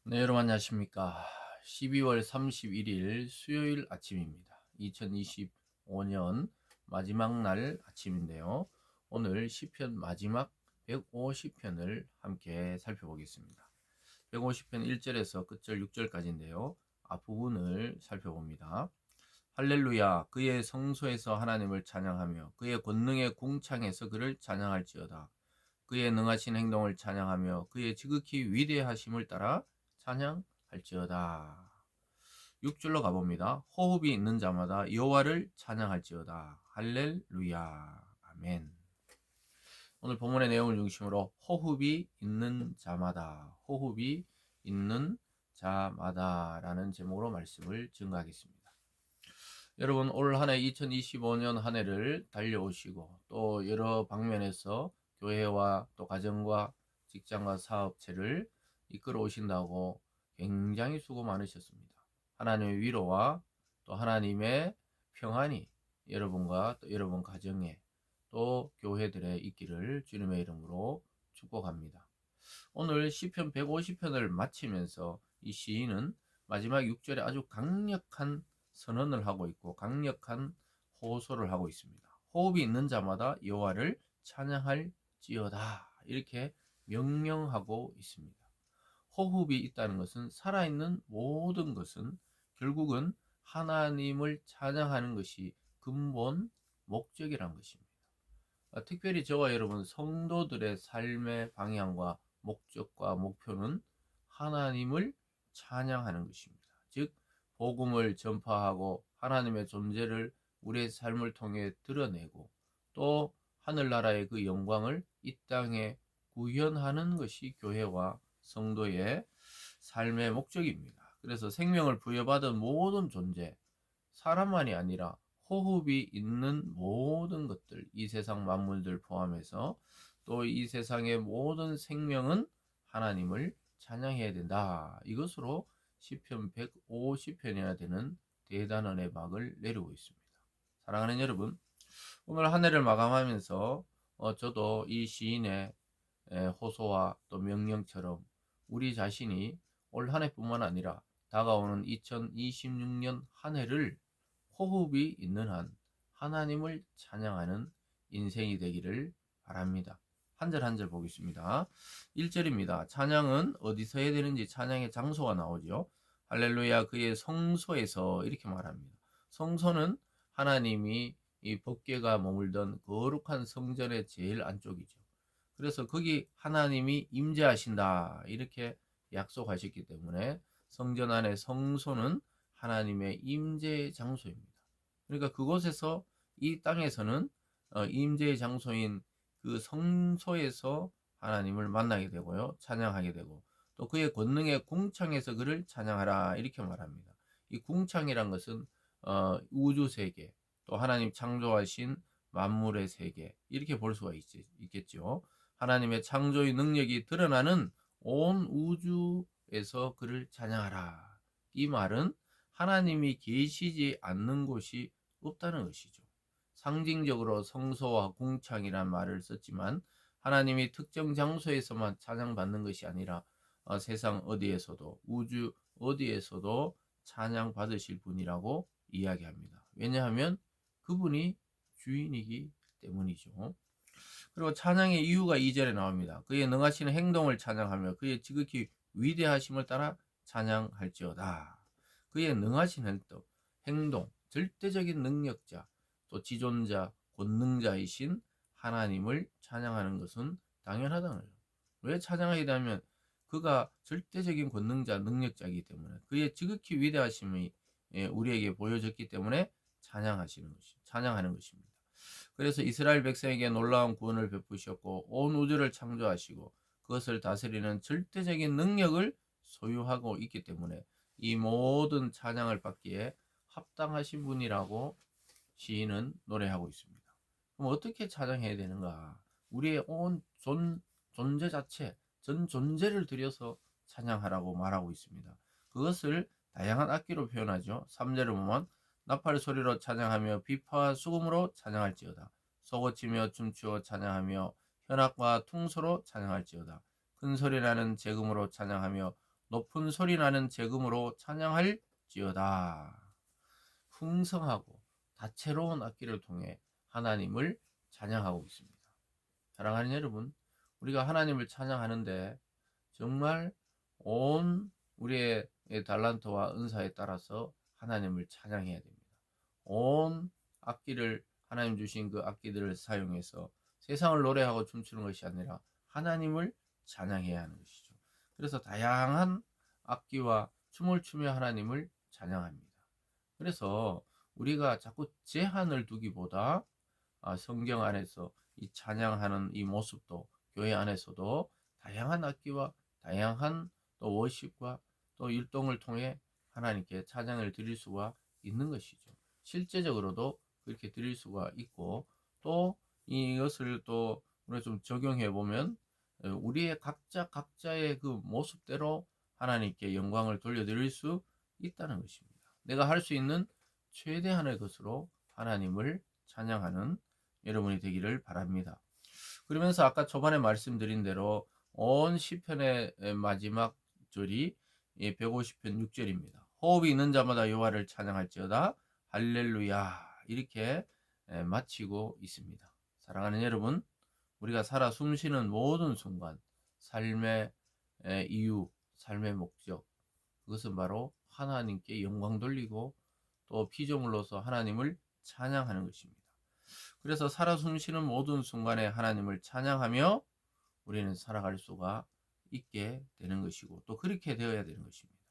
네, 여러분 안녕하십니까. 12월 31일 수요일 아침입니다. 2025년 마지막 날 아침인데요. 오늘 시편 마지막 150편을 함께 살펴보겠습니다. 150편 1절에서 끝절 6절까지인데요. 앞부분을 살펴봅니다. 할렐루야, 그의 성소에서 하나님을 찬양하며 그의 권능의 궁창에서 그를 찬양할지어다. 그의 능하신 행동을 찬양하며 그의 지극히 위대하심을 따라 찬양할지어다. 6절로 가봅니다. 호흡이 있는 자마다 여호와를 찬양할지어다. 할렐루야. 아멘. 오늘 본문의 내용을 중심으로 호흡이 있는 자마다, 호흡이 있는 자마다라는 제목으로 말씀을 증거하겠습니다. 여러분 올 한해 2025년 한 해를 달려오시고 또 여러 방면에서 교회와 또 가정과 직장과 사업체를 이끌어 오신다고 굉장히 수고 많으셨습니다. 하나님의 위로와 또 하나님의 평안이 여러분과 또 여러분 가정에 또 교회들에 있기를 주님의 이름으로 축복합니다. 오늘 시편 150편을 마치면서 이 시인은 마지막 6절에 아주 강력한 선언을 하고 있고 강력한 호소를 하고 있습니다. 호흡이 있는 자마다 여호와를 찬양할지어다 이렇게 명령하고 있습니다. 호흡이 있다는 것은 살아있는 모든 것은 결국은 하나님을 찬양하는 것이 근본 목적이란 것입니다. 특별히 저와 여러분 성도들의 삶의 방향과 목적과 목표는 하나님을 찬양하는 것입니다. 즉 복음을 전파하고 하나님의 존재를 우리의 삶을 통해 드러내고 또 하늘나라의 그 영광을 이 땅에 구현하는 것이 교회와 성도의 삶의 목적입니다. 그래서 생명을 부여받은 모든 존재, 사람만이 아니라 호흡이 있는 모든 것들, 이 세상 만물들 포함해서 또 이 세상의 모든 생명은 하나님을 찬양해야 된다. 이것으로 시편 150편이나 되는 대단한 해박을 내리고 있습니다. 사랑하는 여러분, 오늘 한 해를 마감하면서 저도 이 시인의 호소와 또 명령처럼 우리 자신이 올 한 해뿐만 아니라 다가오는 2026년 한 해를 호흡이 있는 한 하나님을 찬양하는 인생이 되기를 바랍니다. 한 절 한 절 보겠습니다. 1절입니다. 찬양은 어디서 해야 되는지 찬양의 장소가 나오죠. 할렐루야 그의 성소에서 이렇게 말합니다. 성소는 하나님이 이 법궤가 머물던 거룩한 성전의 제일 안쪽이죠. 그래서 거기 하나님이 임재하신다 이렇게 약속하셨기 때문에 성전 안의 성소는 하나님의 임재의 장소입니다. 그러니까 그곳에서 이 땅에서는 임재의 장소인 그 성소에서 하나님을 만나게 되고요. 찬양하게 되고 또 그의 권능의 궁창에서 그를 찬양하라 이렇게 말합니다. 이 궁창이란 것은 우주 세계 또 하나님 창조하신 만물의 세계 이렇게 볼 수가 있겠죠. 하나님의 창조의 능력이 드러나는 온 우주에서 그를 찬양하라. 이 말은 하나님이 계시지 않는 곳이 없다는 것이죠. 상징적으로 성소와 궁창이란 말을 썼지만 하나님이 특정 장소에서만 찬양받는 것이 아니라 세상 어디에서도 우주 어디에서도 찬양받으실 분이라고 이야기합니다. 왜냐하면 그분이 주인이기 때문이죠. 그리고 찬양의 이유가 2절에 나옵니다. 그의 능하신 행동을 찬양하며 그의 지극히 위대하심을 따라 찬양할지어다. 그의 능하신 행동, 절대적인 능력자, 또 지존자, 권능자이신 하나님을 찬양하는 것은 당연하다는 거예요. 왜 찬양하게 되면 그가 절대적인 권능자, 능력자이기 때문에 그의 지극히 위대하심이 우리에게 보여졌기 때문에 찬양하는 것입니다. 그래서 이스라엘 백성에게 놀라운 구원을 베푸셨고 온 우주를 창조하시고 그것을 다스리는 절대적인 능력을 소유하고 있기 때문에 이 모든 찬양을 받기에 합당하신 분이라고 시인은 노래하고 있습니다. 그럼 어떻게 찬양해야 되는가? 우리의 온 존재 자체, 전 존재를 들여서 찬양하라고 말하고 있습니다. 그것을 다양한 악기로 표현하죠. 3절을 보면 나팔 소리로 찬양하며 비파와 수금으로 찬양할지어다. 소고치며 춤추어 찬양하며 현악과 퉁소로 찬양할지어다. 큰 소리 나는 재금으로 찬양하며 높은 소리 나는 재금으로 찬양할지어다. 풍성하고 다채로운 악기를 통해 하나님을 찬양하고 있습니다. 사랑하는 여러분, 우리가 하나님을 찬양하는데 정말 온 우리의 달란트와 은사에 따라서 하나님을 찬양해야 됩니다. 온 악기를, 하나님 주신 그 악기들을 사용해서 세상을 노래하고 춤추는 것이 아니라 하나님을 찬양해야 하는 것이죠. 그래서 다양한 악기와 춤을 추며 하나님을 찬양합니다. 그래서 우리가 자꾸 제한을 두기보다 성경 안에서 이 찬양하는 이 모습도 교회 안에서도 다양한 악기와 다양한 또 워십과 또 율동을 통해 하나님께 찬양을 드릴 수가 있는 것이죠. 실제적으로도 그렇게 드릴 수가 있고, 또 이것을 또 우리가 좀 적용해 보면 우리의 각자의 그 모습대로 하나님께 영광을 돌려드릴 수 있다는 것입니다. 내가 할 수 있는 최대한의 것으로 하나님을 찬양하는 여러분이 되기를 바랍니다. 그러면서 아까 초반에 말씀드린 대로 온 시편의 마지막 절이 150편 6절입니다. 호흡이 있는 자마다 여호와를 찬양할지어다 할렐루야, 이렇게 마치고 있습니다. 사랑하는 여러분, 우리가 살아 숨쉬는 모든 순간 삶의 이유, 삶의 목적, 그것은 바로 하나님께 영광 돌리고 또 피조물로서 하나님을 찬양하는 것입니다. 그래서 살아 숨쉬는 모든 순간에 하나님을 찬양하며 우리는 살아갈 수가 있게 되는 것이고, 또 그렇게 되어야 되는 것입니다.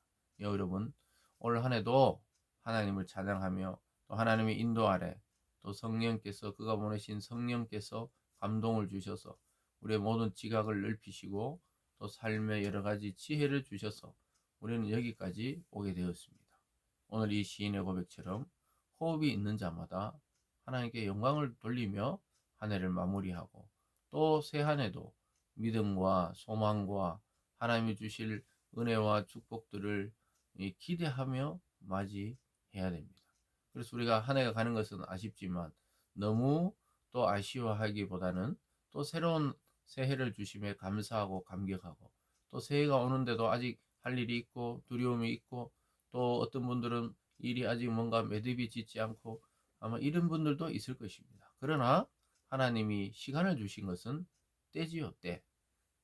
여러분, 올 한 해도 하나님을 찬양하며 또 하나님의 인도 아래 또 성령께서, 그가 보내신 성령께서 감동을 주셔서 우리의 모든 지각을 넓히시고 또 삶의 여러 가지 지혜를 주셔서 우리는 여기까지 오게 되었습니다. 오늘 이 시인의 고백처럼 호흡이 있는 자마다 하나님께 영광을 돌리며 한 해를 마무리하고 또 새 한 해도 믿음과 소망과 하나님이 주실 은혜와 축복들을 기대하며 맞이해야 됩니다. 그래서 우리가 한 해가 가는 것은 아쉽지만 너무 또 아쉬워하기보다는 또 새로운 새해를 주심에 감사하고 감격하고, 또 새해가 오는데도 아직 할 일이 있고 두려움이 있고, 또 어떤 분들은 일이 아직 뭔가 매듭이 짓지 않고 아마 이런 분들도 있을 것입니다. 그러나 하나님이 시간을 주신 것은 때지요,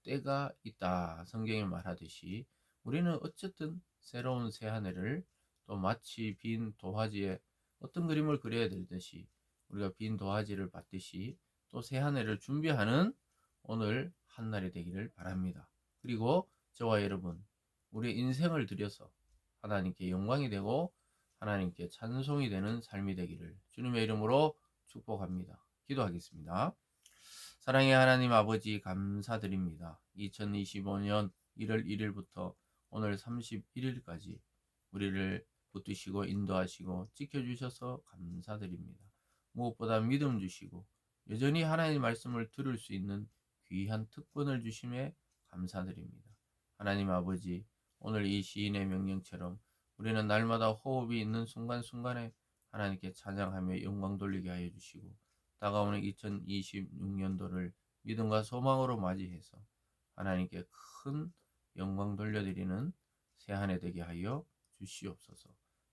때가 있다. 성경에 말하듯이 우리는 어쨌든 새로운 새 한 해를 또 마치 빈 도화지에 어떤 그림을 그려야 되듯이 우리가 빈 도화지를 받듯이 또 새 한 해를 준비하는 오늘 한날이 되기를 바랍니다. 그리고 저와 여러분, 우리의 인생을 들여서 하나님께 영광이 되고 하나님께 찬송이 되는 삶이 되기를 주님의 이름으로 축복합니다. 기도하겠습니다. 사랑의 하나님 아버지, 감사드립니다. 2025년 1월 1일부터 오늘 31일까지 우리를 붙드시고 인도하시고 지켜주셔서 감사드립니다. 무엇보다 믿음 주시고 여전히 하나님의 말씀을 들을 수 있는 귀한 특권을 주심에 감사드립니다. 하나님 아버지, 오늘 이 시인의 명령처럼 우리는 날마다 호흡이 있는 순간순간에 하나님께 찬양하며 영광 돌리게 하여 주시고, 다가오는 2026년도를 믿음과 소망으로 맞이해서 하나님께 큰 영광 돌려드리는 새 한 해 되게 하여 주시옵소서.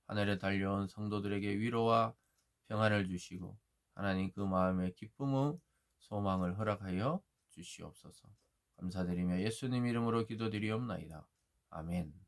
하늘에 달려온 성도들에게 위로와 평안을 주시고 하나님 그 마음에 기쁨의 소망을 허락하여 주시옵소서. 감사드리며 예수님 이름으로 기도드리옵나이다. 아멘.